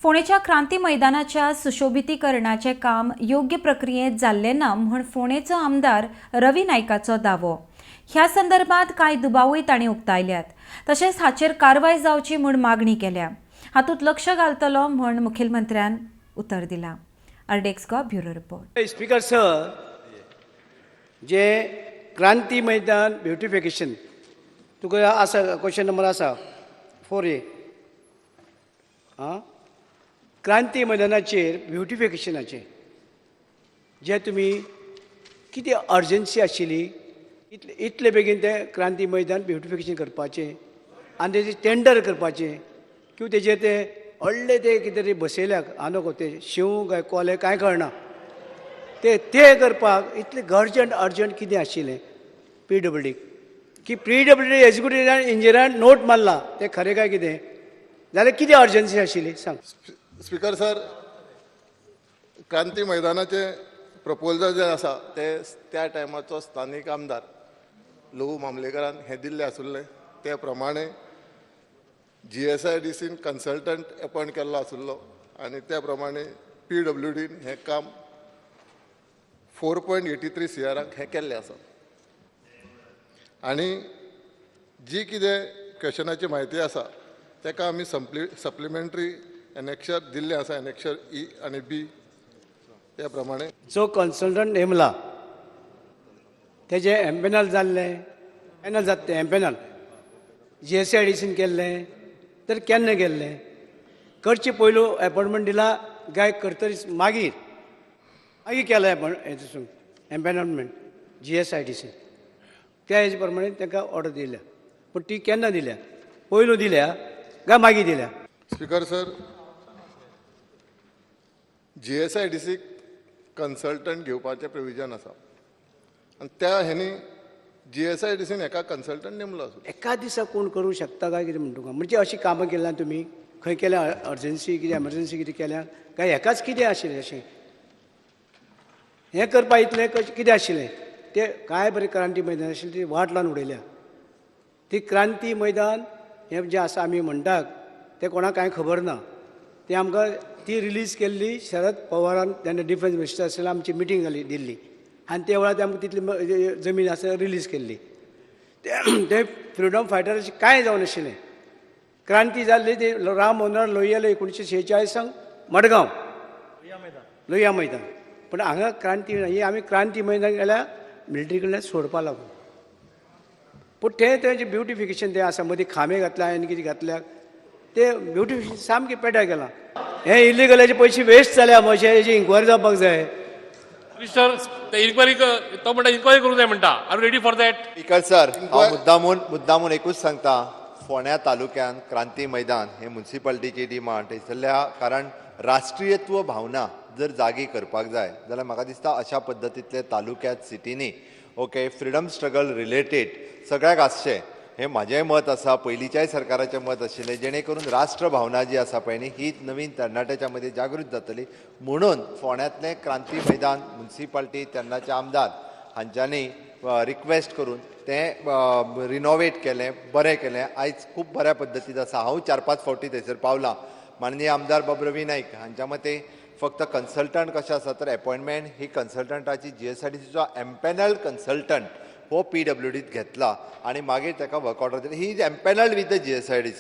फोंडेच्या क्रांती मैदानाच्या सुशोभितीकरणाचे काम योग्य प्रक्रियेत जाल्ले ना म्हूण फोंडेचो आमदार रवी नायकाचो दावो। ह्या संदर्भात कांय दुबावूय तांणी उक्तायल्यात। तशेंच हाचेर कारवाय जावची म्हूण मागणी केल्या। हातूंत लक्ष घालतलो म्हूण मुखेलमंत्र्यान उतर दिलां। अर्डेक्स गो ब्युरो रिपोर्ट। स्पीकर सर, जे क्रांती मैदान ब्युटिफिकेशन तुका आसा क्वेश्चन नंबर आसा 4A। क्रांती मैदानाचेर ब्युटिफिकेशनाचें जे तुमी कितें अर्जन्सी आशिल्ली इतले बेगीन तें क्रांती मैदान ब्युटिफिकेशन करपाचें आनी तेजें टेंडर करपाचें किंवा तेजेर ते व्हडले ते कितें तरी बसयल्याक आनो ते शिव काय कोले कांय कळना ते करपाक इतले अर्जंट कितें आशिल्लें PWD की PWD एक्झिक्युटिव्ह इंजिनियरान नोट मारला ते खरें काय कितें जाल्यार कितें अर्जन्सी आशिल्ली सांग। स्पीकर सर, क्रांती मैदानाचे प्रपोजल जे आसा ते त्या टायमाचो स्थानीक आमदार लहू मामलेकरान हे दिल्ले आसुल्ले ते प्रमाणे GSIDCन कन्सल्टंट अपॉयंट केल्लो आसुल्लो आनी त्या प्रमाणे PWDन हे काम 4.83 CR हे केल्ले आसा। आनी जी कितें क्वेश्चनाची म्हायती आसा तेका आमी सप्लिमेंटरी एनेक्शर दिल्ले आसा, एनेक्शर E आनी B त्या प्रमाणे जो कन्सल्टंट नेमला तेजे एम्पॅनल जाल्ले पॅनल जाता तें एम्पॅनल GSIDCन केल्लें तर केन्ना केल्लें करचे पयलू अपॉयंटमेंट दिला काय करतरीच मागीर केला एम्पॅनलमेंट GSIDC त्या हेजे प्रमाणे तांकां ऑर्डर दिल्या पूण ती केन्ना दिल्या पयलू दिल्या काय मागीर दिल्या। स्पीकर सर, GSIDC कन्सल्टंट घेवपाचें प्रोविजन आसा आनी त्या हेनी GSIDCन एका कन्सल्टंट नेमलो आसलो। एका दिसा कोण करूंक शकता काय कितें म्हणटा म्हणजे अशी कामां केल्या तुमी खंय केल्या अर्जन्सी कितें एमर्जन्सी कितें केल्या काय एकाच कितें आशिल्लें अशें हें करपा इतलें कितें आशिल्लें तें काय बरें क्रांती मैदान आशिल्लें ती वाट लावन उडयल्या। ती क्रांती मैदान हें जें आसा आमी म्हणटात तें कोणाक कांय खबर ना। ती आमकां ती रिलीज केल्ली शरद पवारान तेन्ना डिफेन्स मिनिस्टर आसलें आमची मिटींग जाली दिल्ली आनी त्या वेळार आमकां तितली जमीन आसा रिलीज केल्ली। ते फ्रिडम फायटराची कांय जावन नाशिल्लें। क्रांती जाल्ली ती राम मनोहर लोहियाला 1946 मडगांव लोहिया मैदान पूण हांगा क्रांती ही आमी क्रांती मैदान गेल्या मिलिटरी कडल्यान सोडपा लागून पूण तें ब्युटिफिकेशन तें आसा मदीं खांबे घातल्या आनी कितें घातल्याक ते ब्युटिफिकेशन सामकें पेड्यार केलां। हे इलिगलाचे पयशे वेस्ट जाल्या अशें हेजी इन्क्वायरी जावपाक जाय। मिस्टर इन्क्वायरी तो म्हणटा इन्क्वायरी करूंक जाय म्हणटा। Are ready for that? Speaker sir, हांव मुद्दामून एकूच सांगता, फोंड्या तालुक्यान क्रांती मैदान हे म्युनिसिपालिटीची डिमांड थंयसरल्या कारण राष्ट्रीयत्व भावना जर जागी करपाक जाय जाल्यार म्हाका दिसता अशा पद्दतींतले तालुक्यात सिटींनी ओके फ्रिडम स्ट्रगल रिलेटेड सगळ्याक आसचें हें म्हाजेंय मत आसा, पयलींच्याय सरकाराचें मत आशिल्लें जेणे करून राष्ट्र भावना जी आसा पळय न्ही ही नवीन तरणाट्याच्या मदीं जागृत जातली म्हणून फोंड्यांतलें क्रांती मैदान म्युनिसिपालिटी तेन्नाचे आमदार हांच्यांनी रिक्वेस्ट करून तें रिनोवेट केलें, बरें केलें। आयज खूब बऱ्या पद्दतीन आसा। हांव 4-5 फावटी थंयसर पावलां। माननीय आमदार बाब रवी नायक हांच्या मते फक्त कन्सल्टंट कशें आसा तर अपॉयंटमेंट ही कन्सल्टंटाची GSIDCचो एम्पॅनल कन्सल्टंट हो PWDत घेतला आनी मागीर ताका वर्क ऑर्डर दिली। He is empanelled with the GSIDC।